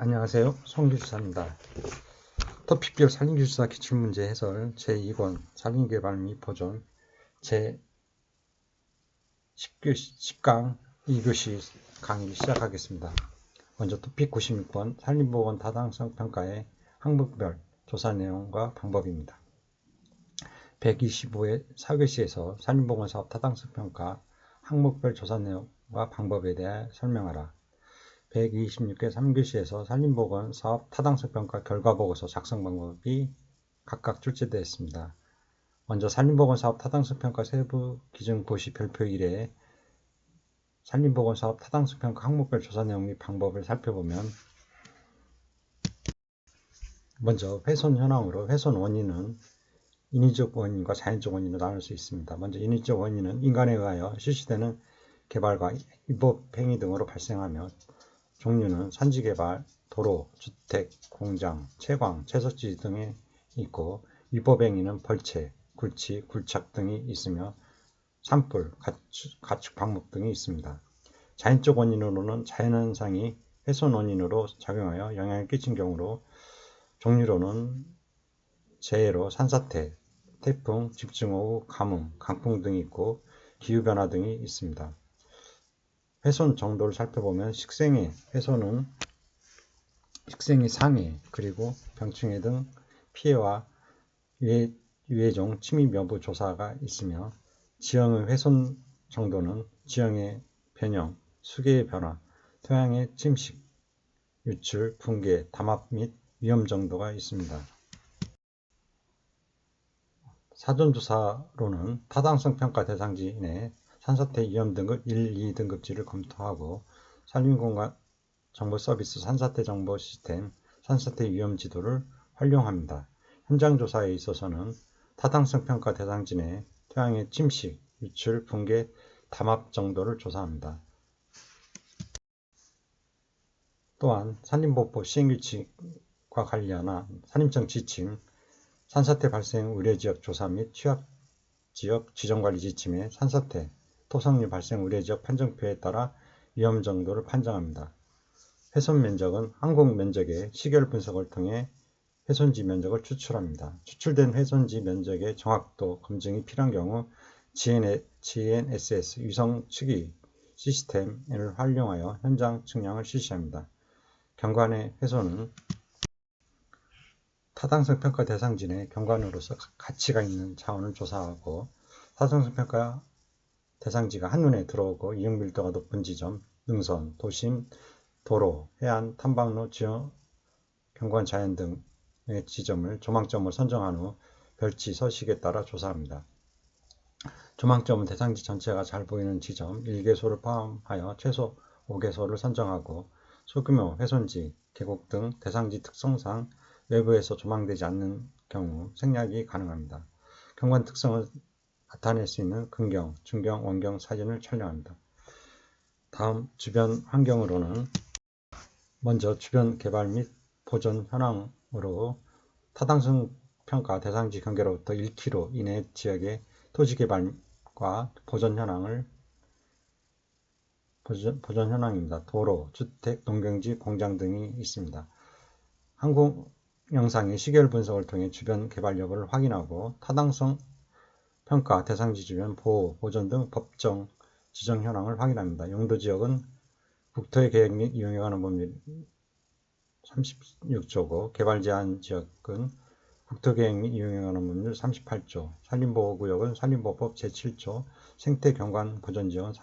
안녕하세요. 송기주사입니다. 토픽별 산림기술사 기출문제 해설 제2권 산림개발 및 보존 제10강 2교시 강의 시작하겠습니다. 먼저 토픽 96번 산림보건 타당성 평가의 항목별 조사 내용과 방법입니다. 125의 4교시에서 산림보건 사업 타당성 평가 항목별 조사 내용과 방법에 대해 설명하라. 126회 3교시에서 산림보건 사업 타당성 평가 결과보고서 작성 방법이 각각 출제되었습니다. 먼저 산림보건 사업 타당성 평가 세부 기준 고시 별표 1에 산림보건 사업 타당성 평가 항목별 조사 내용 및 방법을 살펴보면, 먼저 훼손 현황으로 훼손 원인은 인위적 원인과 자연적 원인으로 나눌 수 있습니다. 먼저 인위적 원인은 인간에 의하여 실시되는 개발과 위법 행위 등으로 발생하며, 종류는 산지개발, 도로, 주택, 공장, 채광, 채석지 등이 있고, 위법행위는 벌채, 굴치, 굴착 등이 있으며 산불, 가축 방목 등이 있습니다. 자연적 원인으로는 자연현상이 훼손 원인으로 작용하여 영향을 끼친 경우로, 종류로는 재해로 산사태, 태풍, 집중호우, 가뭄, 강풍 등이 있고 기후변화 등이 있습니다. 훼손 정도를 살펴보면 식생의 훼손은 식생의 상해, 그리고 병충해 등 피해와 유해종 침입 여부 조사가 있으며, 지형의 훼손 정도는 지형의 변형, 수계의 변화, 토양의 침식, 유출, 붕괴, 담합 및 위험 정도가 있습니다. 사전조사로는 타당성 평가 대상지 내 산사태 위험 등급 1, 2등급지를 검토하고 산림공간 정보서비스 산사태 정보 시스템 산사태 위험 지도를 활용합니다. 현장 조사에 있어서는 타당성 평가 대상지 내 토양의 침식, 유출, 붕괴, 담합 정도를 조사합니다. 또한 산림보호법 시행규칙과 관련한 산림청 지침, 산사태 발생 우려지역 조사 및 취약지역 지정관리 지침의 산사태, 토성류 발생 우려지역 판정표에 따라 위험 정도를 판정합니다. 훼손 면적은 항공 면적의 시결 분석을 통해 훼손지 면적을 추출합니다. 추출된 훼손지 면적의 정확도 검증이 필요한 경우 GNSS 위성 측위 시스템을 활용하여 현장 측량을 실시합니다. 경관의 훼손은 타당성 평가 대상지 내 경관으로서 가치가 있는 자원을 조사하고, 타당성 평가 대상지가 한눈에 들어오고 이용 밀도가 높은 지점, 능선, 도심, 도로, 해안, 탐방로, 지역, 경관 자연 등의 지점을 조망점을 선정한 후 별지, 서식에 따라 조사합니다. 조망점은 대상지 전체가 잘 보이는 지점 1개소를 포함하여 최소 5개소를 선정하고, 소규모 훼손지, 계곡 등 대상지 특성상 외부에서 조망되지 않는 경우 생략이 가능합니다. 경관 특성을 나타낼 수 있는 근경, 중경, 원경 사진을 촬영합니다. 다음 주변 환경으로는, 먼저 주변 개발 및 보존 현황으로 타당성 평가 대상지 경계로부터 1km 이내 지역의 토지 개발과 보존 현황입니다. 도로, 주택, 농경지, 공장 등이 있습니다. 항공 영상의 시계열 분석을 통해 주변 개발 여부를 확인하고, 타당성 평가 대상지 주변 보호, 보존 등 법정 지정 현황을 확인합니다. 용도지역은 국토의 계획 및 이용에 관한 법률 36조고, 개발제한지역은 국토계획 및 이용에 관한 법률 38조, 산림보호구역은 산림보호법 제7조, 생태경관보전지역은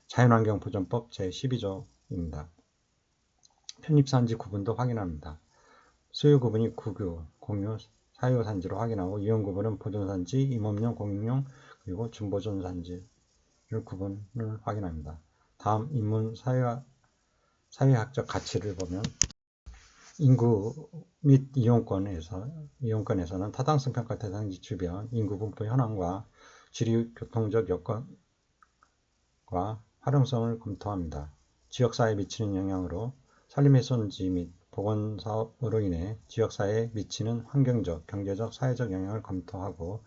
자연환경보전법 제12조입니다. 편입산지 구분도 확인합니다. 소유 구분이 국유, 공유, 사유산지로 확인하고, 이용 구분은 보존산지, 임업용, 공유용, 그리고 준보존산지를 구분을 확인합니다. 다음 인문 사회학적 가치를 보면, 인구 및 이용권에서는 타당성 평가 대상지 주변 인구 분포 현황과 지리 교통적 여건과 활용성을 검토합니다. 지역사회에 미치는 영향으로 산림훼손지 및 보건사업으로 인해 지역사회에 미치는 환경적, 경제적, 사회적 영향을 검토하고,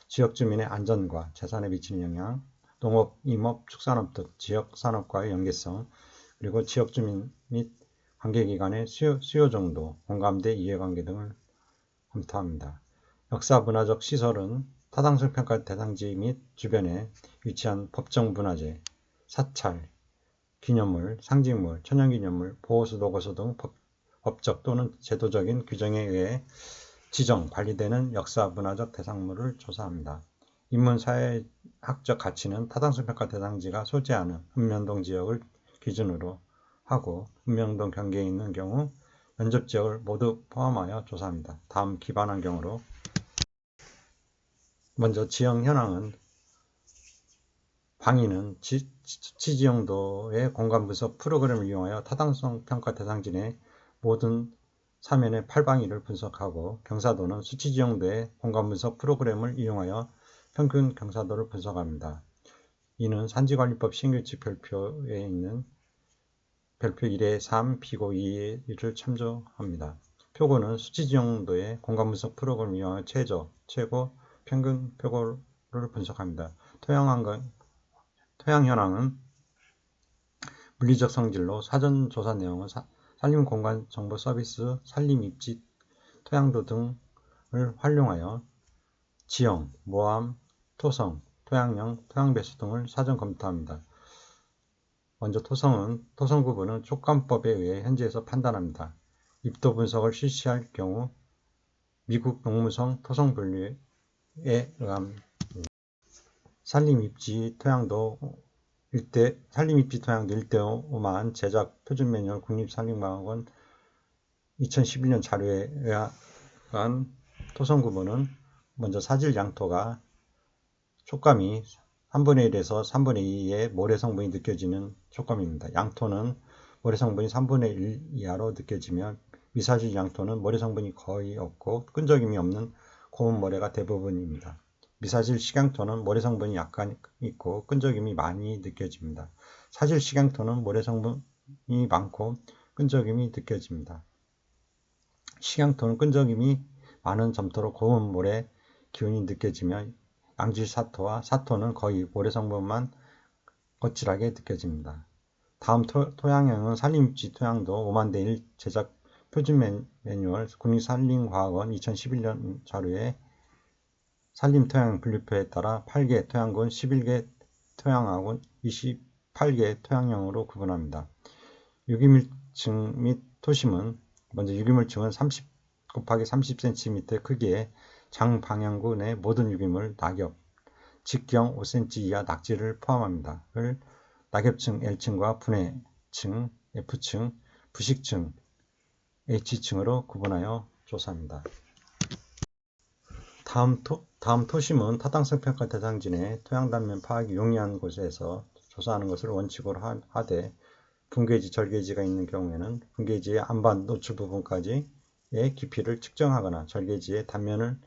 지역주민의 안전과 재산에 미치는 영향, 농업, 임업, 축산업 등 지역산업과의 연계성, 그리고 지역주민 및 관계기관의 수요 정도, 공감대, 이해관계 등을 검토합니다. 역사문화적 시설은 타당성 평가 대상지 및 주변에 위치한 법정 문화재, 사찰, 기념물, 상징물, 천연기념물, 보호수, 노고수 등 법적 또는 제도적인 규정에 의해 지정, 관리되는 역사문화적 대상물을 조사합니다. 인문사회학적 가치는 타당성 평가 대상지가 소재하는 읍면동 지역을 기준으로 하고 읍면동 경계에 있는 경우 면접 지역을 모두 포함하여 조사합니다. 다음 기반한 경우로 먼저 지형 현황은 방위는 수치지형도의 공간 분석 프로그램을 이용하여 타당성 평가 대상지 내 모든 사면의 8방위를 분석하고 경사도는 수치지형도의 공간 분석 프로그램을 이용하여 평균 경사도를 분석합니다. 이는 산지관리법 신규칙 별표에 있는 별표 1의 3, 비고 2의 1을 참조합니다. 표고는 수치지형도의 공간 분석 프로그램을 이용하여 최고, 평균 표고를 분석합니다. 토양 현황은 물리적 성질로 사전 조사 내용은 산림공간정보서비스, 산림입지, 토양도 등을 활용하여 지형, 모함, 토성, 토양형, 토양배수 등을 사전 검토합니다. 먼저 토성은 토성 구분은 촉감법에 의해 현지에서 판단합니다. 입도 분석을 실시할 경우 미국 농무성 토성 분류에 의함 산림입지 토양도 1대5만 제작 표준 매뉴얼 국립산림과학원 2011년 자료에 의한 토성 구분은 먼저 사질 양토가 촉감이 3분의 1에서 3분의 2의 모래 성분이 느껴지는 촉감입니다. 양토는 모래 성분이 3분의 1 이하로 느껴지며 미사질 양토는 모래 성분이 거의 없고 끈적임이 없는 고운 모래가 대부분입니다. 미사질 식양토는 모래 성분이 약간 있고 끈적임이 많이 느껴집니다. 사질 식양토는 모래 성분이 많고 끈적임이 느껴집니다. 식양토는 끈적임이 많은 점토로 고운 모래 기운이 느껴지며 양질 사토와 사토는 거의 모래 성분만 거칠하게 느껴집니다. 다음 토양형은 산림입지 토양도 5만 대 1 제작 표준 매뉴얼 국립산림과학원 2011년 자료에 산림 토양 분류표에 따라 8개 토양군, 11개 토양하군, 28개 토양형으로 구분합니다. 유기물층 및 토심은 먼저 유기물층은 30 곱하기 30cm 크기의 장방향구 내 모든 유기물, 낙엽, 직경 5cm 이하 낙지를 포함합니다. 을 낙엽층 L층과 분해층 F층, 부식층 H층으로 구분하여 조사합니다. 다음 토심은 타당성 평가 대상지 내 토양 단면 파악이 용이한 곳에서 조사하는 것을 원칙으로 하되 분계지, 절개지가 있는 경우에는 분계지의 안반 노출 부분까지의 깊이를 측정하거나 절개지의 단면을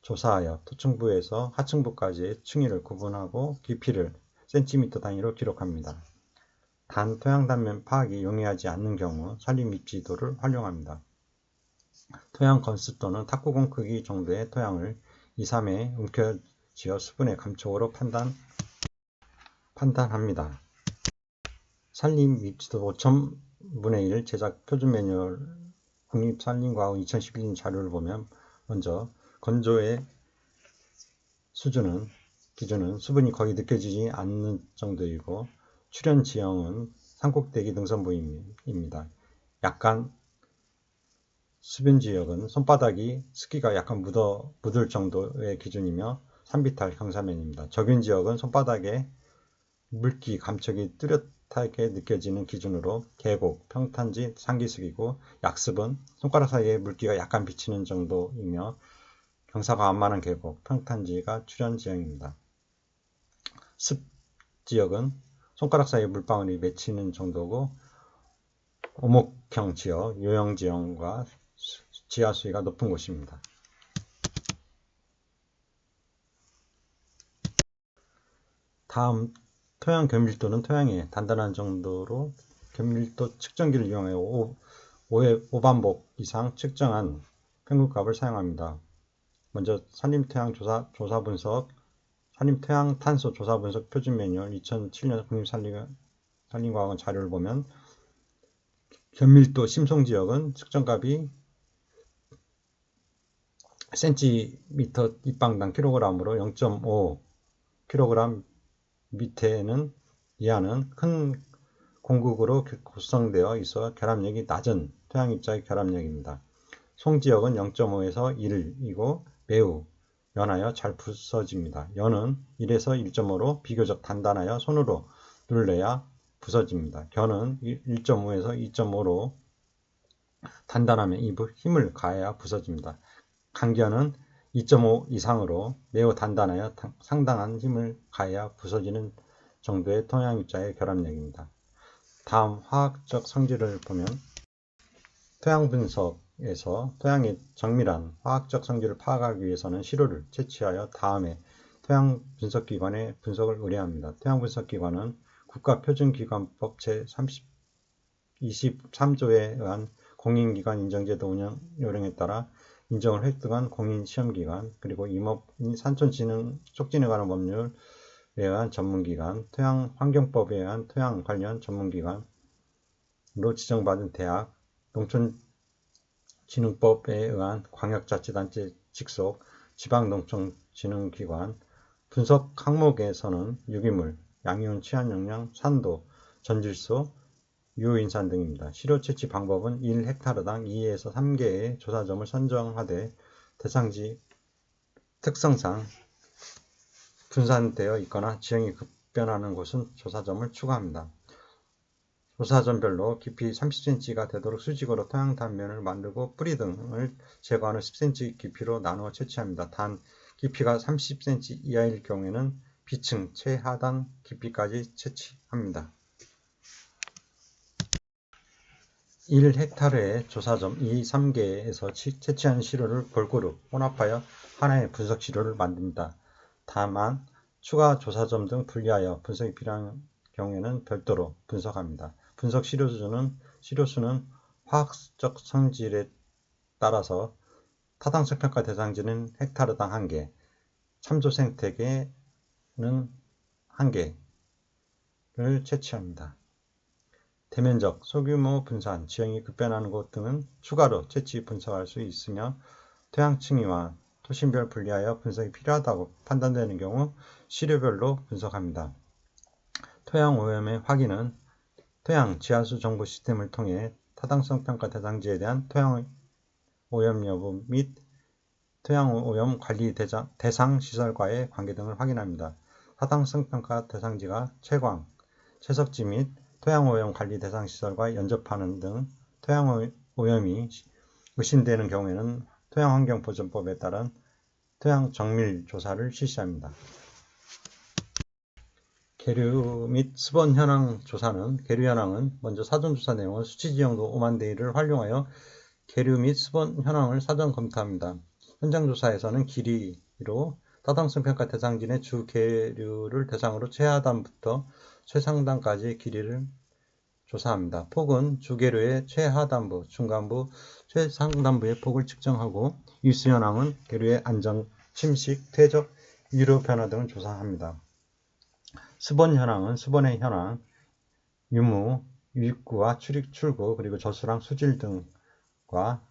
조사하여 토층부에서 하층부까지의 층위를 구분하고 깊이를 cm 단위로 기록합니다. 단 토양 단면 파악이 용이하지 않는 경우 산림입지도를 활용합니다. 토양 건습도는 탁구공 크기 정도의 토양을 2, 3회 움켜쥐어 수분의 감촉으로 판단합니다. 산림입지도 5,000분의 1 제작 표준 매뉴얼 국립산림과학원 2011년 자료를 보면 먼저 건조의 기준은 수분이 거의 느껴지지 않는 정도이고 출현 지형은 산꼭대기 능선부입니다. 약간 수변 지역은 손바닥이 습기가 약간 묻을 정도의 기준이며 산비탈 경사면입니다. 적윤 지역은 손바닥에 물기 감촉이 뚜렷하게 느껴지는 기준으로 계곡, 평탄지, 상기슭이고 약습은 손가락 사이에 물기가 약간 비치는 정도이며 경사가 완만한 계곡, 평탄지가 출현 지형입니다. 습 지역은 손가락 사이에 물방울이 맺히는 정도고 오목형 지역, 요형 지형과 지하 수위가 높은 곳입니다. 다음 토양 견밀도는 토양의 단단한 정도로 견밀도 측정기를 이용하여 5반복 이상 측정한 평균값을 사용합니다. 먼저 산림토양 조사 분석, 산림토양 탄소 조사 분석 표준 매뉴얼 2007년 국립산림과학원 자료를 보면 견밀도 심송지역은 측정값이 센티미터 입방당 킬로그램으로 0.5 킬로그램 밑에는 이하는 큰 공국으로 구성되어 있어 결합력이 낮은 토양입자의 결합력입니다. 송지역은 0.5에서 1이고 매우 연하여 잘 부서집니다. 연은 1에서 1.5로 비교적 단단하여 손으로 눌러야 부서집니다. 견은 1.5에서 2.5로 단단하며 힘을 가해야 부서집니다. 강견은 2.5 이상으로 매우 단단하여 상당한 힘을 가해야 부서지는 정도의 토양입자의 결합력입니다. 다음 화학적 성질을 보면 토양 분석에서 토양의 정밀한 화학적 성질을 파악하기 위해서는 시료를 채취하여 다음에 토양 분석기관의 분석을 의뢰합니다. 토양 분석기관은 국가표준기관법 제23조에 의한 공인기관 인정제도 운영 요령에 따라 인정을 획득한 공인시험기관, 그리고 임업인 산촌진흥 촉진에 관한 법률에 의한 전문기관, 토양환경법에 의한 토양 관련 전문기관으로 지정받은 대학, 농촌진흥법에 의한 광역자치단체 직속 지방농촌진흥기관, 분석 항목에서는 유기물, 양이온 치환영양, 산도, 전질소, 유효인산 등입니다. 시료 채취 방법은 1헥타르당 2에서 3개의 조사점을 선정하되 대상지 특성상 분산되어 있거나 지형이 급변하는 곳은 조사점을 추가합니다. 조사점별로 깊이 30cm가 되도록 수직으로 토양 단면을 만들고 뿌리 등을 제거하는 10cm 깊이로 나누어 채취합니다. 단 깊이가 30cm 이하일 경우에는 비층 최하단 깊이까지 채취합니다. 1헥타르의 조사점 2, 3개에서 채취한 시료를 골고루 혼합하여 하나의 분석 시료를 만듭니다. 다만 추가 조사점 등 분리하여 분석이 필요한 경우에는 별도로 분석합니다. 분석 시료수는 화학적 성질에 따라서 타당성 평가 대상지는 헥타르당 1개, 참조 생태계는 1개를 채취합니다. 대면적, 소규모 분산, 지형이 급변하는 곳 등은 추가로 채취 분석할 수 있으며 토양 층위와 토신별 분리하여 분석이 필요하다고 판단되는 경우 시료별로 분석합니다. 토양 오염의 확인은 토양 지하수 정보 시스템을 통해 타당성 평가 대상지에 대한 토양 오염 여부 및 토양 오염 관리 대상 시설과의 관계 등을 확인합니다. 타당성 평가 대상지가 채광, 채석지 및 토양오염 관리 대상 시설과 연접하는 등 토양오염이 의심되는 경우에는 토양환경보전법에 따른 토양 정밀 조사를 실시합니다. 계류 및 수본 현황 조사는 계류 현황은 먼저 사전 조사 내용은 수치 지형도 5만 대 1을 활용하여 계류 및 수본 현황을 사전 검토합니다. 현장 조사에서는 길이로 타당성 평가 대상진의 주 계류를 대상으로 최하단부터 최상단까지의 길이를 조사합니다. 폭은 주계류의 최하단부, 중간부, 최상단부의 폭을 측정하고 일수 현황은 계류의 안정, 침식, 퇴적, 위로 변화 등을 조사합니다. 수본 현황은 수본의 현황, 유무, 유입구와 출구, 그리고 저수랑 수질 등과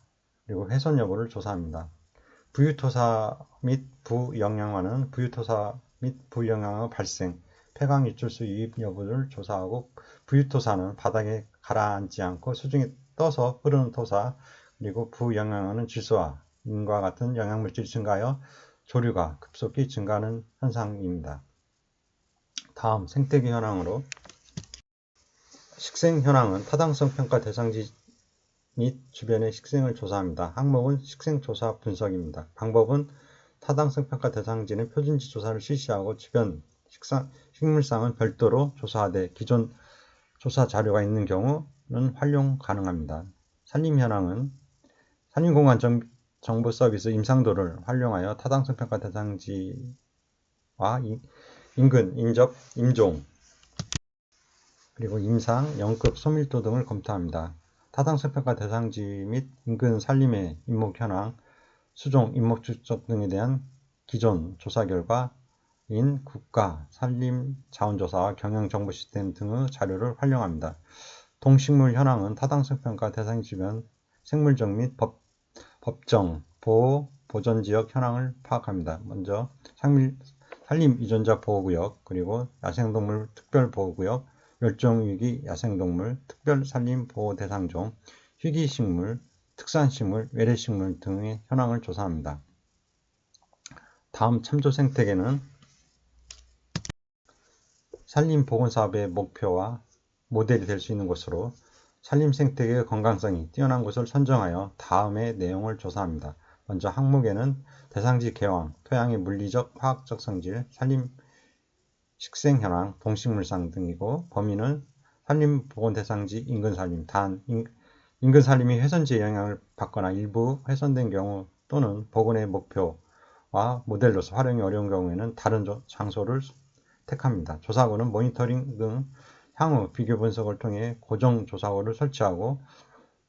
그리고 훼손 여부를 조사합니다. 부유토사 및 부영양화는 부유토사 및 부영양화 발생, 폐광 유출수 유입 여부를 조사하고 부유토사는 바닥에 가라앉지 않고 수중에 떠서 흐르는 토사, 그리고 부영양화는 질소와 인과 같은 영양물질이 증가하여 조류가 급속히 증가하는 현상입니다. 다음 생태계 현황으로 식생 현황은 타당성 평가 대상지 및 주변의 식생을 조사합니다. 항목은 식생조사 분석입니다. 방법은 타당성 평가 대상지는 표준지 조사를 실시하고 주변 식물상은 별도로 조사하되 기존 조사 자료가 있는 경우는 활용 가능합니다. 산림 현황은 산림공간 정보 서비스 임상도를 활용하여 타당성 평가 대상지와 인근, 인접, 임종, 그리고 임상, 영급, 소밀도 등을 검토합니다. 타당성 평가 대상지 및 인근 산림의 인목 현황, 수종, 인목 축적 등에 대한 기존 조사 결과인 국가 산림 자원조사와 경영 정보 시스템 등의 자료를 활용합니다. 동식물 현황은 타당성 평가 대상 주변 생물적 및 법정, 보호, 보전지역 현황을 파악합니다. 먼저 산림 이존자 보호구역, 그리고 야생동물 특별보호구역, 멸종위기 야생동물, 특별산림보호대상종, 희귀식물, 특산식물, 외래식물 등의 현황을 조사합니다. 다음 참조생태계는 산림보건사업의 목표와 모델이 될 수 있는 곳으로 산림생태계의 건강성이 뛰어난 곳을 선정하여 다음의 내용을 조사합니다. 먼저 항목에는 대상지 개황, 토양의 물리적, 화학적 성질, 산림 식생현황, 동식물상 등이고, 범위는 산림보건 대상지 인근산림, 단 인근산림이 훼손지의 영향을 받거나 일부 훼손된 경우 또는 복원의 목표와 모델로서 활용이 어려운 경우에는 다른 장소를 택합니다. 조사구는 모니터링 등 향후 비교 분석을 통해 고정 조사구를 설치하고,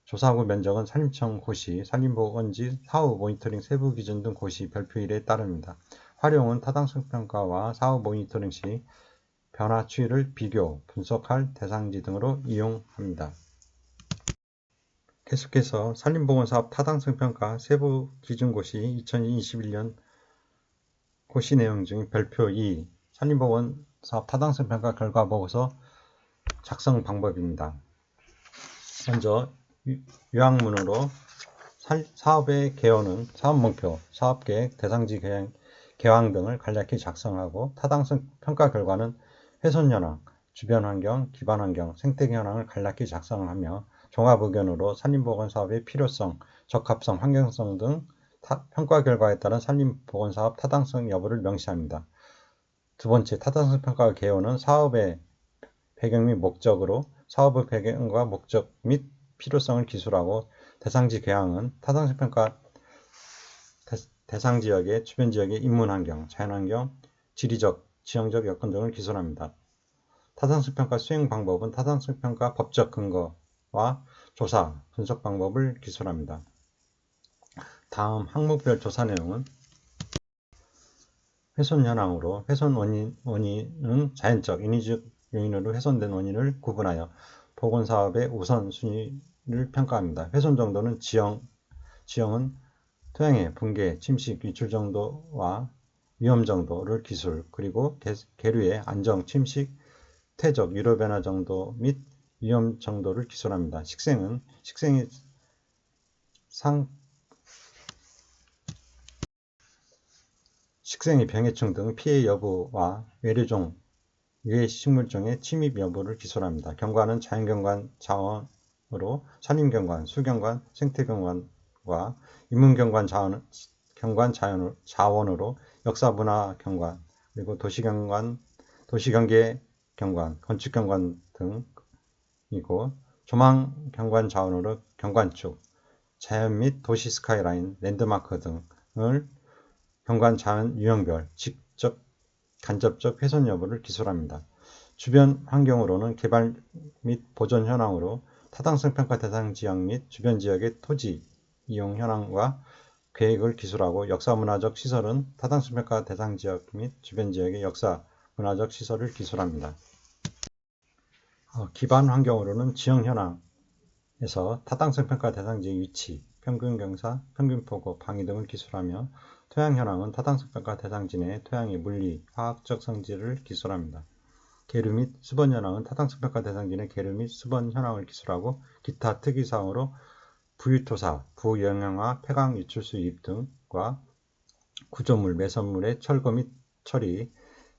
조사구 면적은 산림청 고시, 산림보건지 사후 모니터링 세부 기준 등 고시 별표일에 따릅니다. 활용은 타당성 평가와 사후 모니터링 시 변화 추이를 비교, 분석할 대상지 등으로 이용합니다. 계속해서 산림보건사업 타당성 평가 세부 기준 고시 2021년 고시 내용 중 별표 2, 산림보건사업 타당성 평가 결과 보고서 작성 방법입니다. 먼저 요약문으로 사업의 개요는 사업 목표, 사업계획, 대상지 개황 등을 간략히 작성하고, 타당성 평가 결과는 훼손 현황, 주변 환경, 기반 환경, 생태계 현황을 간략히 작성을 하며, 종합 의견으로 산림보건 사업의 필요성, 적합성, 환경성 등 평가 결과에 따른 산림보건사업 타당성 여부를 명시합니다. 두 번째, 타당성 평가 개요는 사업의 배경 및 목적으로 사업의 배경과 목적 및 필요성을 기술하고, 대상지 개항은 타당성 평가 대상 지역의 주변 지역의 인문 환경, 자연 환경, 지리적, 지형적 여건 등을 기술합니다. 타당성 평가 수행 방법은 타당성 평가 법적 근거와 조사, 분석 방법을 기술합니다. 다음 항목별 조사 내용은 훼손 현황으로 훼손 원인은 자연적, 인위적 요인으로 훼손된 원인을 구분하여 보건사업의 우선순위를 평가합니다. 훼손 정도는 지형은 토양의 붕괴, 침식, 유출 정도와 위험 정도를 기술, 그리고 계류의 안정, 침식, 퇴적, 유로 변화 정도 및 위험 정도를 기술합니다. 식생이 병해충 등 피해 여부와 외래종, 유해식물종의 침입 여부를 기술합니다. 경관은 자연경관 자원으로 산림경관, 수경관, 생태경관과 인문경관 자원으로 역사문화 경관, 그리고 도시경관, 도시경계경관, 건축경관 등이고, 조망경관 자원으로 경관축, 자연 및 도시 스카이라인, 랜드마크 등을 경관 자연 유형별, 직접, 간접적 훼손 여부를 기술합니다. 주변 환경으로는 개발 및 보존 현황으로 타당성 평가 대상 지역 및 주변 지역의 토지 이용 현황과 계획을 기술하고, 역사문화적 시설은 타당성 평가 대상 지역 및 주변 지역의 역사문화적 시설을 기술합니다. 기반 환경으로는 지형 현황에서 타당성 평가 대상 지역 위치, 평균 경사, 평균 폭우, 방위 등을 기술하며, 토양 현황은 타당성 평가 대상지 내 토양의 물리, 화학적 성질을 기술합니다. 계류 및 수번 현황은 타당성 평가 대상지 내 계류 및 수번 현황을 기술하고, 기타 특이사항으로 부유토사, 부영양화, 폐강 유출수 유입 등과 구조물, 매설물의 철거 및 처리,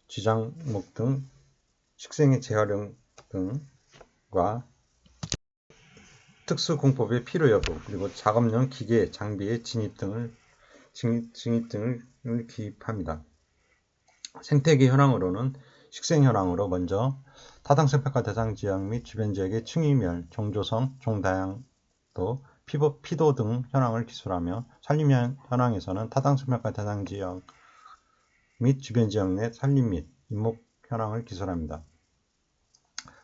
쥐장목 등 식생의 재활용 등과 특수공법의 필요 여부, 그리고 작업용 기계, 장비의 진입 등을 기입합니다. 생태계 현황으로는 식생 현황으로 먼저 타당성 평가 대상 지역 및 주변 지역의 층위멸, 종조성, 종다양도, 피도 등 현황을 기술하며, 산림 현황에서는 타당성 평가 대상 지역 및 주변 지역 내 산림 및 인목 현황을 기술합니다.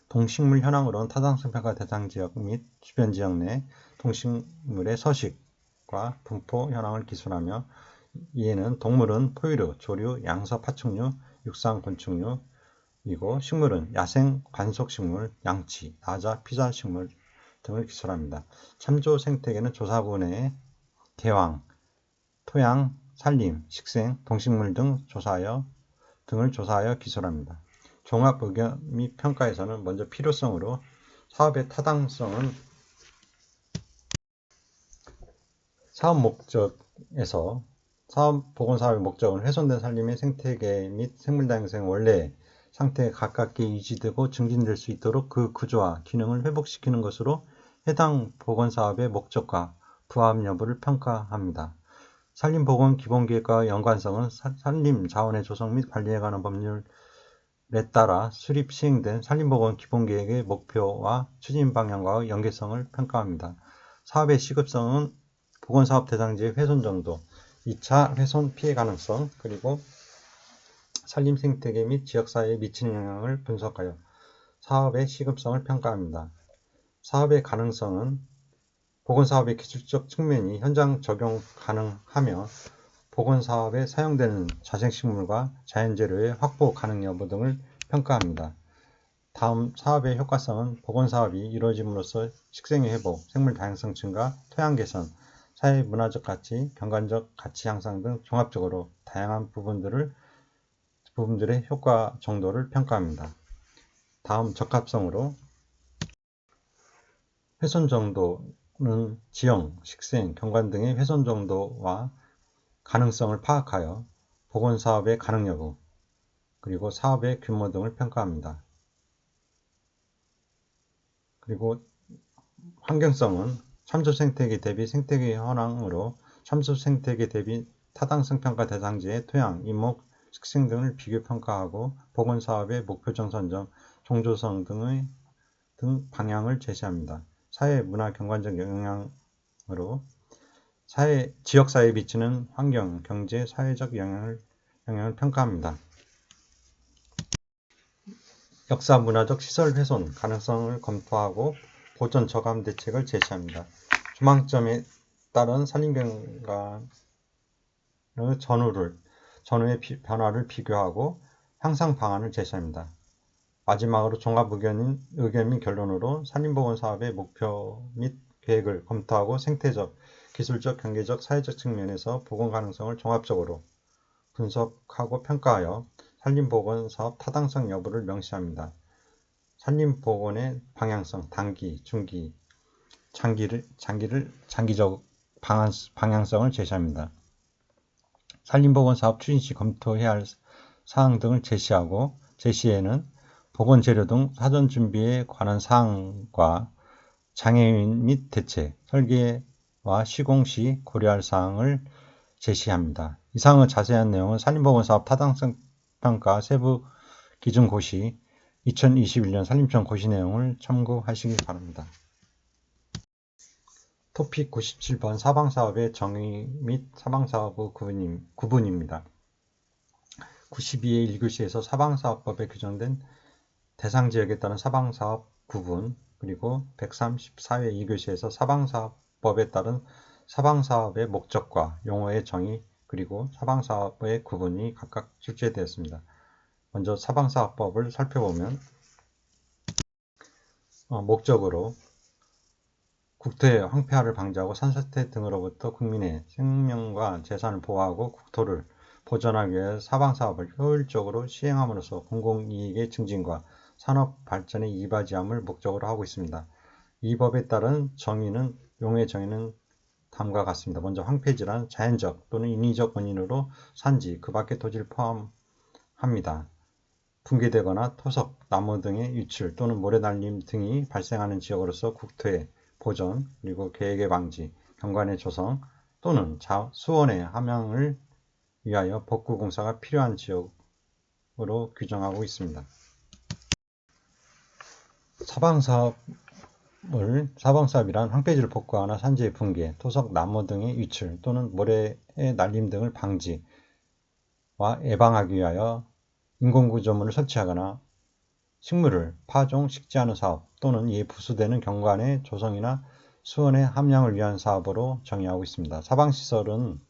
동식물 현황으로는 타당성 평가 대상 지역 및 주변 지역 내 동식물의 서식과 분포 현황을 기술하며, 이에는 동물은 포유류, 조류, 양서, 파충류, 육상, 곤충류, 이고 식물은 야생, 관속식물, 양치, 나자, 피자식물 등을 기술합니다. 참조 생태계는 조사분해, 개황, 토양, 산림, 식생, 동식물 등을 조사하여 기술합니다. 종합 의견 및 평가에서는 먼저 필요성으로 사업의 타당성은 사업 목적에서 보건사업의 목적은 훼손된 산림의 생태계 및 생물다양성의 원래 상태에 가깝게 유지되고 증진될 수 있도록 그 구조와 기능을 회복시키는 것으로 해당 보건사업의 목적과 부합 여부를 평가합니다. 산림보건 기본계획과 연관성은 산림 자원의 조성 및 관리에 관한 법률에 따라 수립 시행된 산림보건 기본계획의 목표와 추진 방향과 연계성을 평가합니다. 사업의 시급성은 보건사업 대상지의 훼손 정도, 2차 훼손 피해 가능성, 그리고 산림 생태계 및 지역사회에 미치는 영향을 분석하여 사업의 시급성을 평가합니다. 사업의 가능성은 보건사업의 기술적 측면이 현장 적용 가능하며 보건사업에 사용되는 자생식물과 자연재료의 확보 가능 여부 등을 평가합니다. 다음 사업의 효과성은 보건사업이 이루어짐으로써 식생의 회복, 생물 다양성 증가, 토양 개선, 사회 문화적 가치, 경관적 가치 향상 등 종합적으로 다양한 부분들의 효과 정도를 평가합니다. 다음 적합성으로 훼손 정도는 지형, 식생, 경관 등의 훼손 정도와 가능성을 파악하여 보건사업의 가능 여부, 그리고 사업의 규모 등을 평가합니다. 그리고 환경성은 참소생태계 대비 생태계 현황으로 참소생태계 대비 타당성 평가 대상지의 토양, 이목, 식생 등을 비교 평가하고 보건사업의 목표점 선정, 종조성 등 방향을 제시합니다. 사회 문화 경관적 영향으로 지역사회에 미치는 환경, 경제, 사회적 영향을 평가합니다. 역사 문화적 시설 훼손 가능성을 검토하고 보전 저감 대책을 제시합니다. 조망점에 따른 산림경관의 전후의 변화를 비교하고 향상 방안을 제시합니다. 마지막으로 종합 의견 및 결론으로 산림보건사업의 목표 및 계획을 검토하고 생태적, 기술적, 경제적, 사회적 측면에서 보건 가능성을 종합적으로 분석하고 평가하여 산림보건사업 타당성 여부를 명시합니다. 산림보건의 방향성, 단기, 중기, 장기적 방향성을 제시합니다. 산림보건사업 추진 시 검토해야 할 사항 등을 제시하고 제시에는 보건재료 등 사전 준비에 관한 사항과 장애인 및 대책, 설계와 시공 시 고려할 사항을 제시합니다. 이상의 자세한 내용은 산림보건사업 타당성 평가 세부 기준 고시 2021년 산림청 고시 내용을 참고하시기 바랍니다. 토픽 97번 사방사업의 정의 및 사방사업의 구분입니다. 92회 1교시에서 사방사업법에 규정된 대상지역에 따른 사방사업 구분, 그리고 134회 2교시에서 사방사업법에 따른 사방사업의 목적과 용어의 정의, 그리고 사방사업의 구분이 각각 출제되었습니다. 먼저 사방사업법을 살펴보면 목적으로 국토의 황폐화를 방지하고 산사태 등으로부터 국민의 생명과 재산을 보호하고 국토를 보전하기 위해 사방사업을 효율적으로 시행함으로써 공공이익의 증진과 산업 발전에 이바지함을 목적으로 하고 있습니다. 이 법에 따른 용어의 정의는 다음과 같습니다. 먼저 황폐질환, 자연적 또는 인위적 원인으로 산지, 그 밖의 토지를 포함합니다. 붕괴되거나 토석, 나무 등의 유출 또는 모래날림 등이 발생하는 지역으로서 국토의 보전, 그리고 계획의 방지, 경관의 조성 또는 수원의 함양을 위하여 복구공사가 필요한 지역으로 규정하고 있습니다. 사방사업이란 황폐지를 복구하거나 산지의 붕괴, 토석, 나무 등의 유출 또는 모래의 날림 등을 방지와 예방하기 위하여 인공구조물을 설치하거나 식물을 파종, 식재하는 사업 또는 이에 부수되는 경관의 조성이나 수원의 함양을 위한 사업으로 정의하고 있습니다. 사방시설은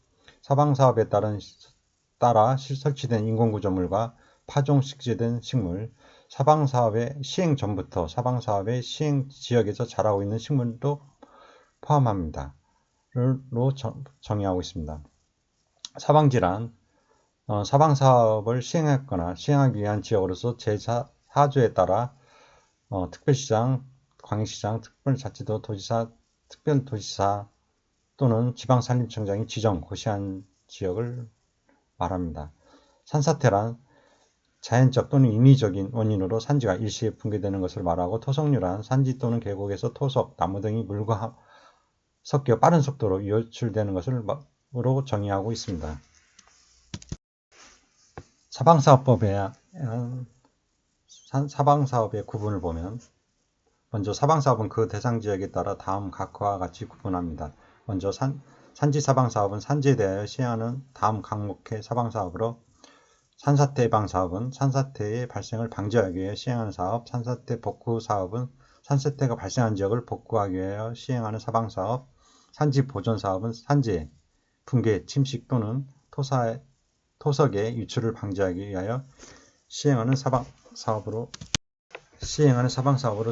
사방사업에 따라 설치된 인공구조물과 파종 식재된 식물, 사방사업의 시행 전부터 사방사업의 시행 지역에서 자라고 있는 식물도 포함합니다. 로 정의하고 있습니다. 사방질환, 사방사업을 시행했거나 시행하기 위한 지역으로서 제4조에 따라 특별시장, 광역시장, 특별자치도, 도지사, 특별도지사 또는 지방산림청장이 지정, 고시한 지역을 말합니다. 산사태란 자연적 또는 인위적인 원인으로 산지가 일시에 붕괴되는 것을 말하고, 토석류란 산지 또는 계곡에서 토석, 나무 등이 물과 섞여 빠른 속도로 유출되는 것으로 정의하고 있습니다. 사방사업의 구분을 보면, 먼저 사방사업은 그 대상 지역에 따라 다음 각과 같이 구분합니다. 먼저 산지사방사업은 산지에 대하여 시행하는 다음 항목의 사방사업으로, 산사태 예방사업은 산사태의 발생을 방지하기 위해 시행하는 사업, 산사태 복구사업은 산사태가 발생한 지역을 복구하기 위하여 시행하는 사방사업, 산지보존사업은 산지의 붕괴, 침식 또는 토석의 유출을 방지하기 위하여 시행하는 사방사업으로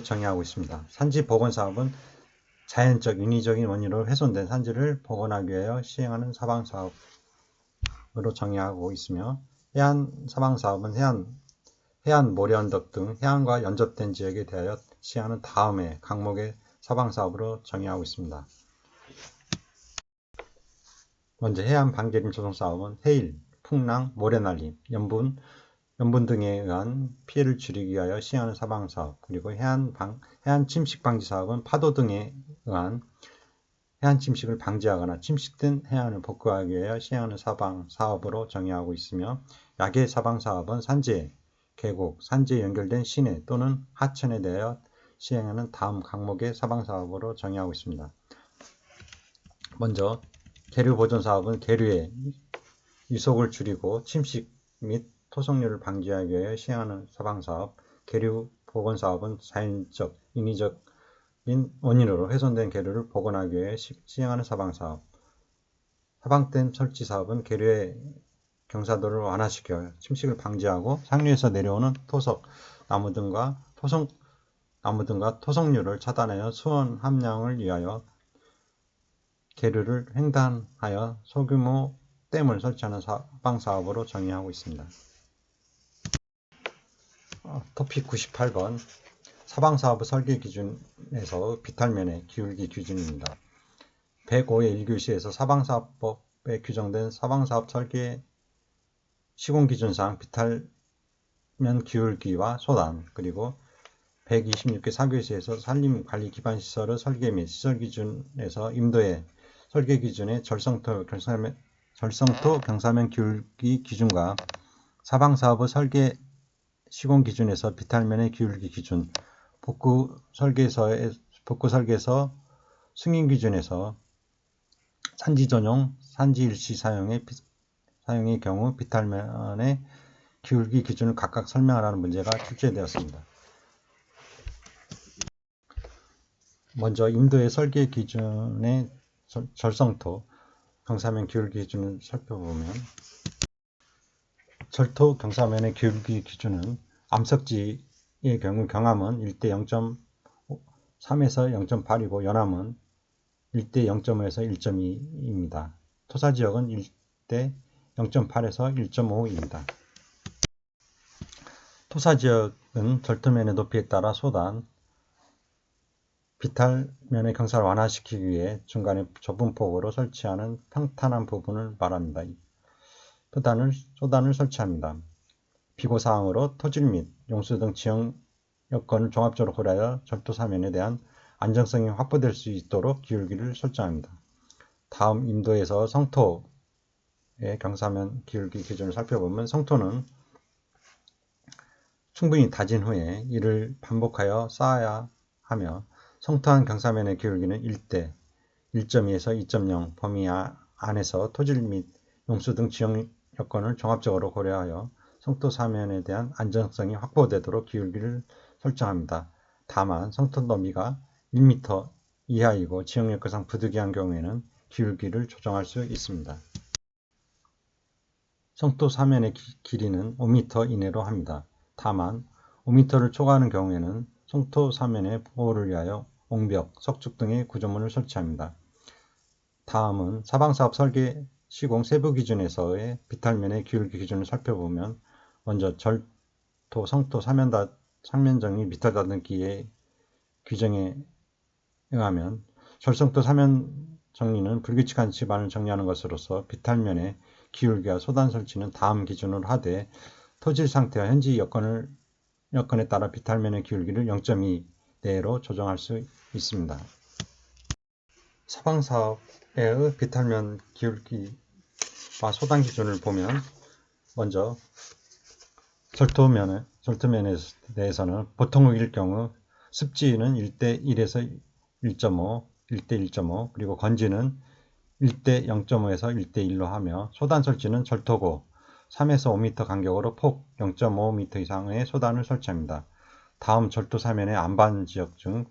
정의하고 있습니다. 산지복원사업은 자연적, 인위적인 원인으로 훼손된 산지를 복원하기 위하여 시행하는 사방사업으로 정의하고 있으며, 해안사방사업은 해안 모래 언덕 등 해안과 연접된 지역에 대하여 시행하는 다음의 항목의 사방사업으로 정의하고 있습니다. 먼저 해안 방제림 조성사업은 해일, 풍랑, 모래날림, 염분 등에 의한 피해를 줄이기 위하여 시행하는 사방사업, 그리고 해안 침식 방지 사업은 파도 등에 의한 해안 침식을 방지하거나 침식된 해안을 복구하기 위하여 시행하는 사방사업으로 정의하고 있으며, 야계 사방사업은 산지, 계곡, 산지에 연결된 시내 또는 하천에 대하여 시행하는 다음 항목의 사방사업으로 정의하고 있습니다. 먼저 계류보존사업은 계류의 위속을 줄이고 침식 및 토성류를 방지하기 위해 시행하는 사방사업, 계류복원사업은 자연적, 인위적인 원인으로 훼손된 계류를 복원하기 위해 시행하는 사방사업, 사방댐 설치사업은 계류의 경사도를 완화시켜 침식을 방지하고 상류에서 내려오는 토석, 나무 등과 토성류를 차단하여 수온 함량을 위하여 계류를 횡단하여 소규모 댐을 설치하는 사방사업으로 정의하고 있습니다. 토픽 98번 사방사업의 설계 기준에서 비탈면의 기울기 기준입니다. 105의 1교시에서 사방사업법에 규정된 사방사업 설계 시공기준상 비탈면 기울기와 소단, 그리고 126개 4교시에서 산림관리기반시설의 설계 및 시설기준에서 임도의 설계기준의 절성토 경사면 기울기 기준과 사방사업의 설계 시공기준에서 비탈면의 기울기 기준, 복구 설계에서 승인기준에서 산지전용, 산지일시 사용의 경우 비탈면의 기울기 기준을 각각 설명하라는 문제가 출제되었습니다. 먼저 임도의 설계 기준의 절성토 경사면 기울기 기준을 살펴보면, 절토 경사면의 기울기 기준은 암석지의 경우 경암은 1대 0.3에서 0.8이고 연암은 1대 0.5에서 1.2입니다. 토사지역은 1대 0.8에서 1.5입니다. 토사지역은 절토면의 높이에 따라 소단, 비탈면의 경사를 완화시키기 위해 중간에 좁은 폭으로 설치하는 평탄한 부분을 말합니다. 소단을 설치합니다. 비고사항으로 토질 및 용수 등 지형 여건을 종합적으로 고려하여 절토 사면에 대한 안정성이 확보될 수 있도록 기울기를 설정합니다. 다음 임도에서 성토의 경사면 기울기 기준을 살펴보면, 성토는 충분히 다진 후에 이를 반복하여 쌓아야 하며, 성토한 경사면의 기울기는 1대 1.2에서 2.0 범위 안에서 토질 및 용수 등 지형 여건을 종합적으로 고려하여 성토 사면에 대한 안정성이 확보되도록 기울기를 설정합니다. 다만 성토 너비가 1m 이하이고 지형 여건상 부득이한 경우에는 기울기를 조정할 수 있습니다. 성토 사면의 길이는 5m 이내로 합니다. 다만 5m를 초과하는 경우에는 성토 사면의 보호를 위하여 옹벽, 석축 등의 구조물을 설치합니다. 다음은 사방사업 설계 시공 세부 기준에서의 비탈면의 기울기 기준을 살펴보면 먼저 절토, 성토, 사면 정리, 미터 다듬기의 규정에 응하면 절성토 사면 정리는 불규칙한 지반을 정리하는 것으로서 비탈면의 기울기와 소단 설치는 다음 기준으로 하되 토질 상태와 현지 여건에 따라 비탈면의 기울기를 0.2 내로 조정할 수 있습니다. 사방사업의 비탈면 기울기와 소단 기준을 보면 먼저 절토면에 대해서는 보통의 경우 습지는 1대1에서 1.5, 1대1.5 그리고 건지는 1대 0.5에서 1대1로 하며 소단 설치는 절토고 3에서 5m 간격으로 폭 0.5m 이상의 소단을 설치합니다. 다음 절토 사면의 안반 지역 중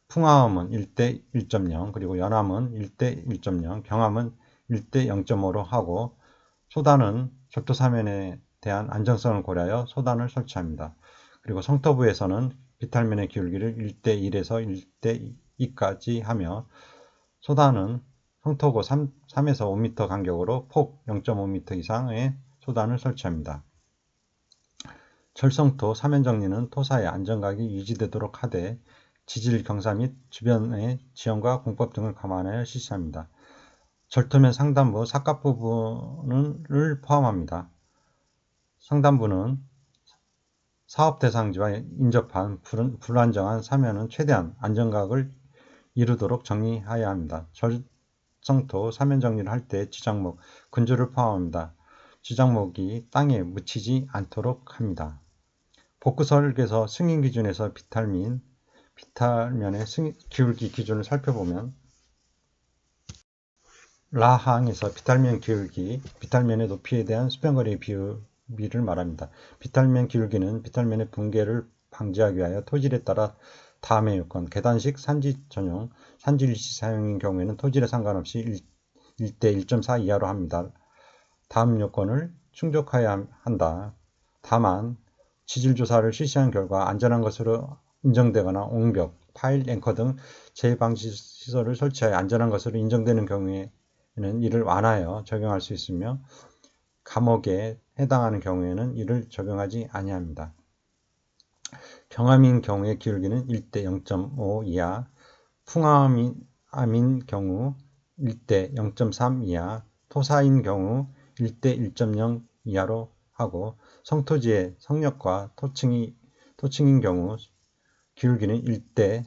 풍암은 1대 1.0 그리고 연암은 1대 1.0 경암은 1대 0.5로 하고 소단은 절토 사면에 대한 안정성을 고려하여 소단을 설치합니다. 그리고 성토부에서는 비탈면의 기울기를 1대 1에서 1대 2까지 하며 소단은 성토고 3에서 5m 간격으로 폭 0.5m 이상의 소단을 설치합니다. 절성토 사면정리는 토사의 안정각이 유지되도록 하되 지질 경사 및 주변의 지형과 공법 등을 감안하여 실시합니다. 절토면 상단부, 삿갓 부분을 포함합니다. 상단부는 사업 대상지와 인접한 불안정한 사면은 최대한 안정각을 이루도록 정리해야 합니다. 절성토 사면 정리를 할 때 지장목, 근조를 포함합니다. 지장목이 땅에 묻히지 않도록 합니다. 복구 설계서 승인 기준에서 비탈면의 기울기 기준을 살펴보면 라항에서 비탈면 기울기, 비탈면의 높이에 대한 수평거리의 비를 말합니다. 비탈면 기울기는 비탈면의 붕괴를 방지하기 위하여 토질에 따라 다음의 요건, 계단식 산지 전용, 산지 일시 사용인 경우에는 토질에 상관없이 1대 1.4 이하로 합니다. 다음 요건을 충족해야 한다. 다만 지질조사를 실시한 결과 안전한 것으로 인정되거나 옹벽, 파일, 앵커 등 재방지시설을 설치하여 안전한 것으로 인정되는 경우에는 이를 완화하여 적용할 수 있으며 감옥에 해당하는 경우에는 이를 적용하지 아니합니다. 경암인 경우의 기울기는 1대 0.5 이하, 풍암인 경우 1대 0.3 이하, 토사인 경우 1대 1.0 이하로 하고 성토지의 성역과 토층인 경우 기울기는 1대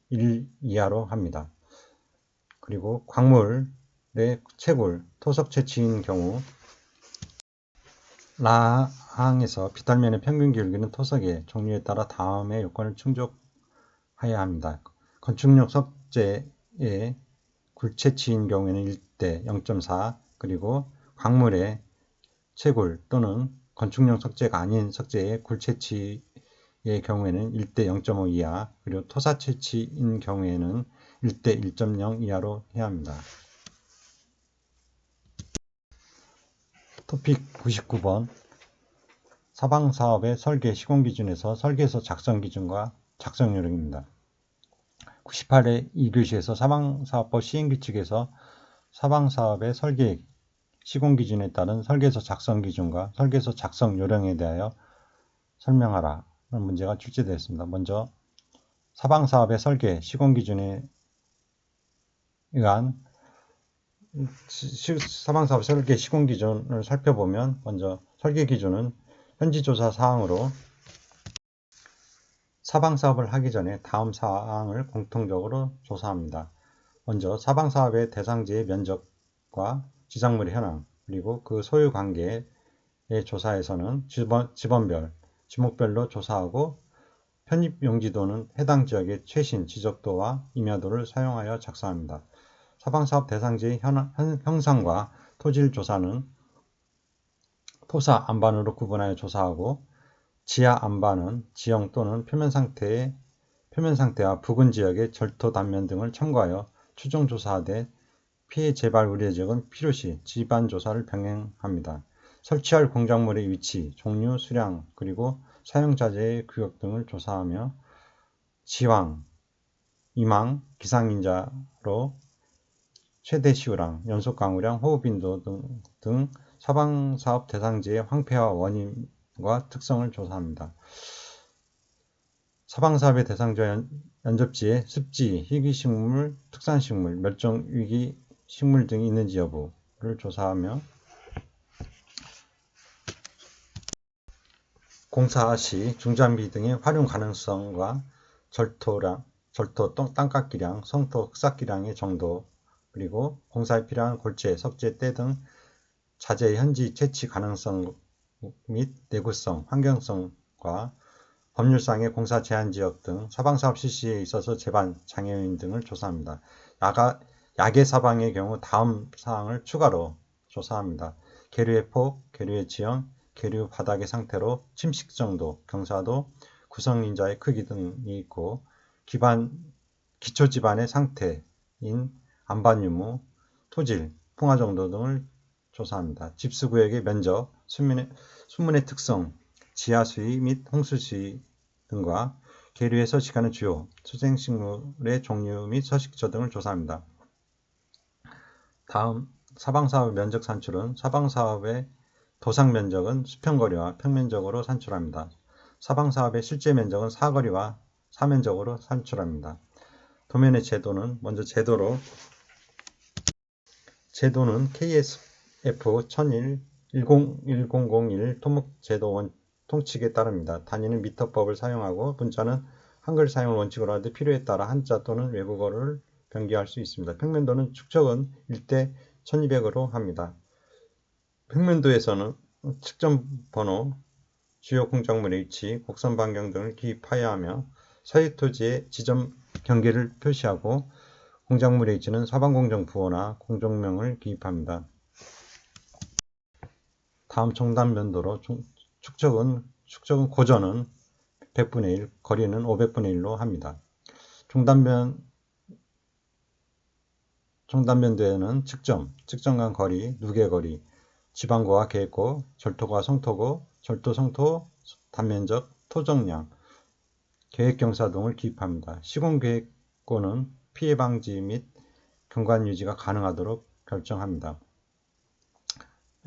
1 이하로 합니다. 그리고 광물의 채굴, 토석 채취인 경우 라항에서 비탈면의 평균 기울기는 토석의 종류에 따라 다음의 요건을 충족해야 합니다. 건축용 석재의 굴채취인 경우에는 1대 0.4 그리고 광물의 채굴 또는 건축용 석재가 아닌 석재의 굴채취의 경우에는 1대 0.5 이하 그리고 토사채취인 경우에는 1대 1.0 이하로 해야 합니다. 토픽 99번 사방사업의 설계 시공 기준에서 설계서 작성 기준과 작성 요령입니다. 98회 2교시에서 사방사업법 시행규칙에서 사방사업의 설계 시공 기준에 따른 설계서 작성 기준과 설계서 작성 요령에 대하여 설명하라 는 문제가 출제되었습니다. 먼저 사방사업의 설계 시공 기준에 의한 사방사업 설계 시공 기준을 살펴보면 먼저 설계 기준은 현지조사 사항으로 사방사업을 하기 전에 다음 사항을 공통적으로 조사합니다. 먼저 사방사업의 대상지의 면적과 지상물의 현황 그리고 그 소유 관계의 조사에서는 지번별, 지목별로 조사하고 편입용지도는 해당 지역의 최신 지적도와 임야도를 사용하여 작성합니다. 사방사업 대상지의 형상과 토질 조사는 토사 안반으로 구분하여 조사하고 지하 안반은 지형 또는 표면 상태와 부근 지역의 절토 단면 등을 첨가하여 추정 조사하되 피해 재발 우려 지역은 필요시 지반 조사를 병행합니다. 설치할 공작물의 위치, 종류, 수량, 그리고 사용자재의 규격 등을 조사하며 지황, 임항, 기상인자로 최대 시우량, 연속 강우량, 호흡 빈도 등 사방사업 대상지의 황폐화 원인과 특성을 조사합니다. 사방사업의 대상지 연접지에 습지, 희귀식물, 특산식물, 멸종위기 식물 등이 있는지 여부를 조사하며 공사 시 중장비 등의 활용 가능성과 절토 땅깎기량, 성토 흑삭기량의 정도, 그리고 공사에 필요한 골재, 석재, 때 등 자재 현지 채취 가능성 및 내구성, 환경성과 법률상의 공사 제한 지역 등 사방사업 실시에 있어서 재반, 장애 요인 등을 조사합니다. 야계 사방의 경우 다음 사항을 추가로 조사합니다. 계류의 폭, 계류의 지형, 계류 바닥의 상태로 침식 정도, 경사도, 구성인자의 크기 등이 있고 기초 지반의 상태인 안반 유무, 토질, 풍화 정도 등을 조사합니다. 집수구역의 면적, 수문의 특성, 지하 수위 및 홍수 수위 등과 계류에 서식하는 주요 수생식물의 종류 및 서식처 등을 조사합니다. 다음 사방사업 면적 산출은 사방사업의 도상 면적은 수평거리와 평면적으로 산출합니다. 사방사업의 실제 면적은 사거리와 사면적으로 산출합니다. 도면의 제도는 먼저 제도는 KSF 1001 1001 토목제도 통칙에 따릅니다. 단위는 미터법을 사용하고 문자는 한글 사용을 원칙으로 하되 필요에 따라 한자 또는 외국어를 변기할 수 있습니다. 평면도는 축적은 1대 1200으로 합니다. 평면도에서는 측정 번호, 주요 공작물의 위치, 곡선 반경 등을 기입하여야 하며 사유토지의 지점 경계를 표시하고 공작물의 위치는 사방공정 부호나 공정명을 기입합니다. 다음 총단변도로 축적은 고전은 100분의 1, 거리는 500분의 1로 합니다. 총단변도에는 측정간 거리, 누계거리, 지방고와 계획고, 절토고와 성토고, 절도, 성토, 단면적, 토적량, 계획경사 등을 기입합니다. 시공계획고는 피해 방지 및 경관 유지가 가능하도록 결정합니다.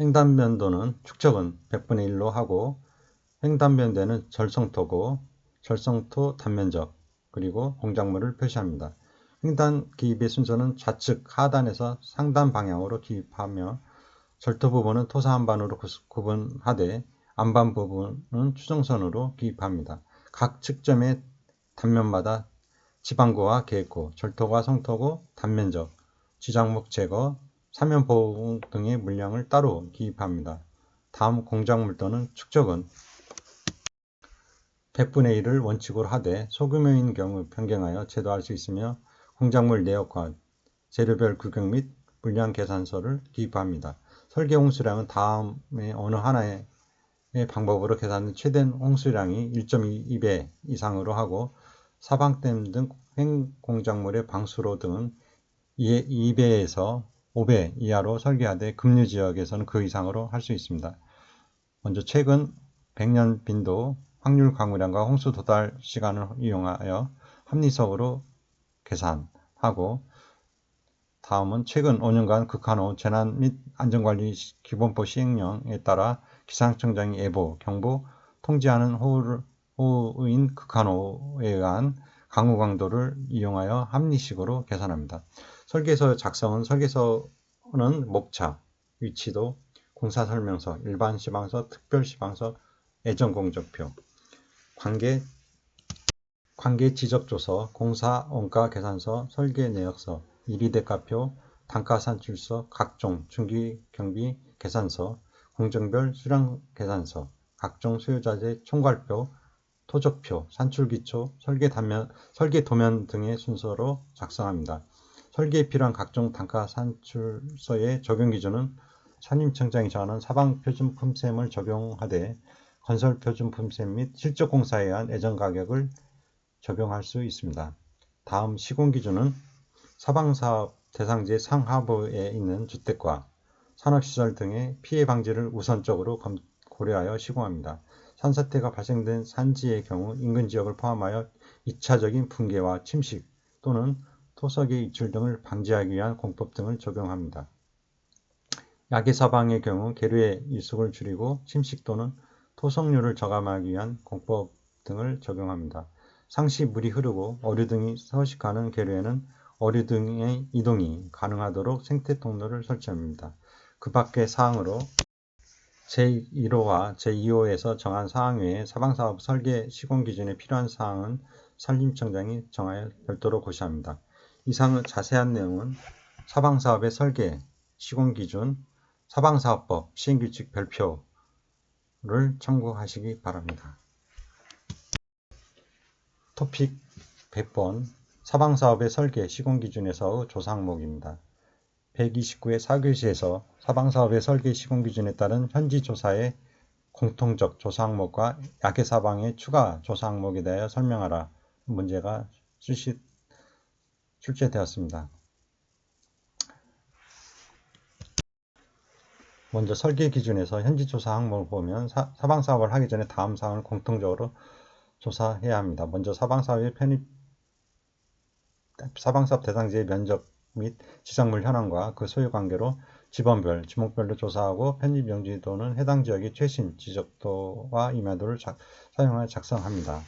횡단변도는 축적은 100분의 1로 하고 횡단변도에는 절성토고 절성토 단면적 그리고 공작물을 표시합니다. 횡단 기입의 순서는 좌측 하단에서 상단 방향으로 기입하며 절토 부분은 토사 한반으로 구분하되 안반 부분은 추정선으로 기입합니다. 각 측점의 단면마다 지방고와 계획고, 절토고와 성토고, 단면적, 지장목 제거, 사면 보호 등의 물량을 따로 기입합니다. 다음 공작물도는 축적은 100분의 1을 원칙으로 하되 소규모인 경우 변경하여 제도할 수 있으며 공작물 내역과 재료별 규격 및 물량 계산서를 기입합니다. 설계 홍수량은 다음의 어느 하나의 방법으로 계산된 최대 홍수량이 1.2배 이상으로 하고 사방댐 등 횡공작물의 방수로 등은 2배에서 5배 이하로 설계하되 급류지역에서는 그 이상으로 할 수 있습니다. 먼저 최근 100년 빈도, 확률 강우량과 홍수 도달 시간을 이용하여 합리적으로 계산하고 다음은 최근 5년간 극한호 재난 및 안전관리 기본법 시행령에 따라 기상청장이 예보, 경보, 통지하는 호우인 극한호에 의한 강우 강도를 이용하여 합리식으로 계산합니다. 설계서 작성은 설계서는 목차, 위치도, 공사설명서, 일반 시방서, 특별 시방서, 애정공적표, 관계 지적조서, 공사 원가 계산서, 설계 내역서, 이리대가표, 단가산출서, 각종 중기 경비 계산서, 공정별 수량 계산서, 각종 수요자재 총괄표, 토적표, 산출기초, 설계 도면 등의 순서로 작성합니다. 설계에 필요한 각종 단가산출서의 적용기준은 산림청장이 정하는 사방표준품셈을 적용하되 건설표준품셈 및 실적공사에 의한 애정가격을 적용할 수 있습니다. 다음 시공기준은 사방사업 대상지의 상하부에 있는 주택과 산업시설 등의 피해 방지를 우선적으로 고려하여 시공합니다. 산사태가 발생된 산지의 경우 인근 지역을 포함하여 2차적인 붕괴와 침식 또는 토석의 유출 등을 방지하기 위한 공법 등을 적용합니다. 약의 사방의 경우 계류의 일속을 줄이고 침식 또는 토성류를 저감하기 위한 공법 등을 적용합니다. 상시 물이 흐르고 어류 등이 서식하는 계류에는 어류 등의 이동이 가능하도록 생태 통로를 설치합니다. 그 밖의 사항으로 제1호와 제2호에서 정한 사항 외에 사방사업 설계 시공 기준에 필요한 사항은 산림청장이 정하여 별도로 고시합니다. 이상 자세한 내용은 사방사업의 설계, 시공 기준, 사방사업법, 시행규칙 별표를 참고하시기 바랍니다. 토픽 100번 사방사업의 설계, 시공 기준에서의 조사 항목입니다. 129회 4교시에서 사방사업의 설계, 시공 기준에 따른 현지 조사의 공통적 조사 항목과 약의 사방의 추가 조사 항목에 대하여 설명하라 문제가 출제되었습니다. 먼저 설계 기준에서 현지 조사 항목을 보면 사방사업을 하기 전에 다음 사항을 공통적으로 조사해야 합니다. 먼저 사방사업 대상지의 면적 및 지정물 현황과 그 소유 관계로 지번별, 지목별로 조사하고 편집 명지도는 해당 지역의 최신 지적도와 임야도를 사용하여 작성합니다.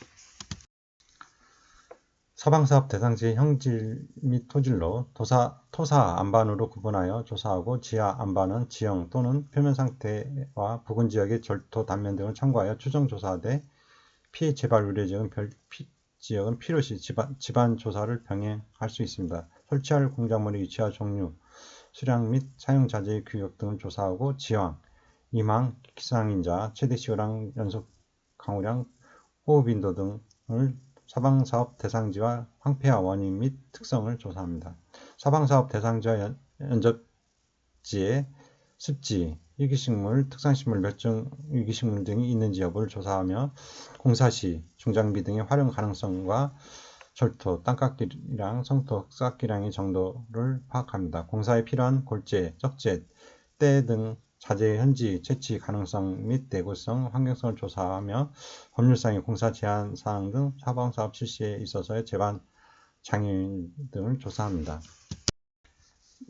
사방사업 대상지의 형질 및 토질로 토사 안반으로 구분하여 조사하고 지하 안반은 지형 또는 표면 상태와 부근 지역의 절토 단면 등을 참고하여 추정 조사하되 피해 재발 우려 지역은 필요시 집안 조사를 병행할 수 있습니다. 설치할 공작물의 위치와 종류, 수량 및 사용 자재의 규격 등을 조사하고 지황, 임항, 기상인자, 최대 시효량, 연속 강우량, 호흡 인도 등을 사방사업 대상지와 황폐화 원인 및 특성을 조사합니다. 사방사업 대상지와 연접지에 습지, 유기식물, 특산식물, 멸종 유기식물 등이 있는지 여부를 조사하며 공사 시 중장비 등의 활용 가능성과 절토, 땅깎기량, 성토, 흙깎기량의 정도를 파악합니다. 공사에 필요한 골재, 적재, 때 등 자재의 현지 채취 가능성 및 내구성, 환경성을 조사하며 법률상의 공사 제한 사항 등 사방사업 실시에 있어서의 제반 장애인 등을 조사합니다.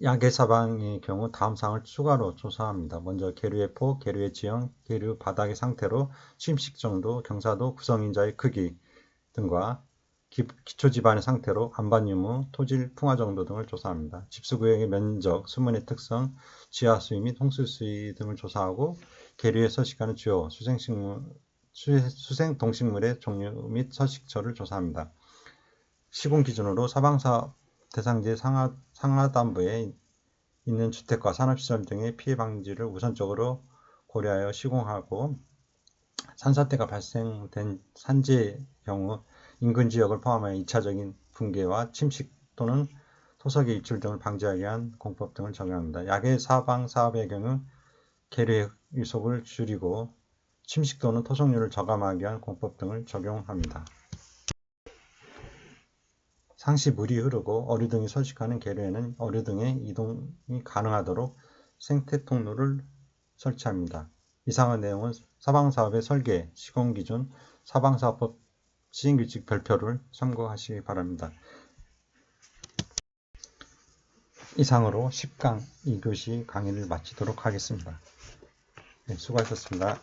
약의 사방의 경우 다음 사항을 추가로 조사합니다. 먼저 계류의 폭, 계류의 지형, 계류 바닥의 상태로 침식 정도, 경사도, 구성인자의 크기 등과 기초지반의 상태로 안반 유무, 토질, 풍화 정도 등을 조사합니다. 집수구역의 면적, 수문의 특성, 지하 수위 및 홍수 수위 등을 조사하고 계류에 서식하는 주요 수생 동식물의 종류 및 서식처를 조사합니다. 시공 기준으로 사방사업 대상지의 상하단부에 있는 주택과 산업시설 등의 피해 방지를 우선적으로 고려하여 시공하고 산사태가 발생된 산지의 경우 인근 지역을 포함하여 2차적인 붕괴와 침식 또는 토석의 유출 등을 방지하기 위한 공법 등을 적용합니다. 약의 사방사업의 경우 계류의 유속을 줄이고 침식 또는 토성률을 저감하기 위한 공법 등을 적용합니다. 상시 물이 흐르고 어류 등이 서식하는 계류에는 어류 등의 이동이 가능하도록 생태 통로를 설치합니다. 이상한 내용은 사방사업의 설계, 시공기준, 사방사업법 시행규칙 별표를 참고하시기 바랍니다. 이상으로 10강 2교시 강의를 마치도록 하겠습니다. 네, 수고하셨습니다.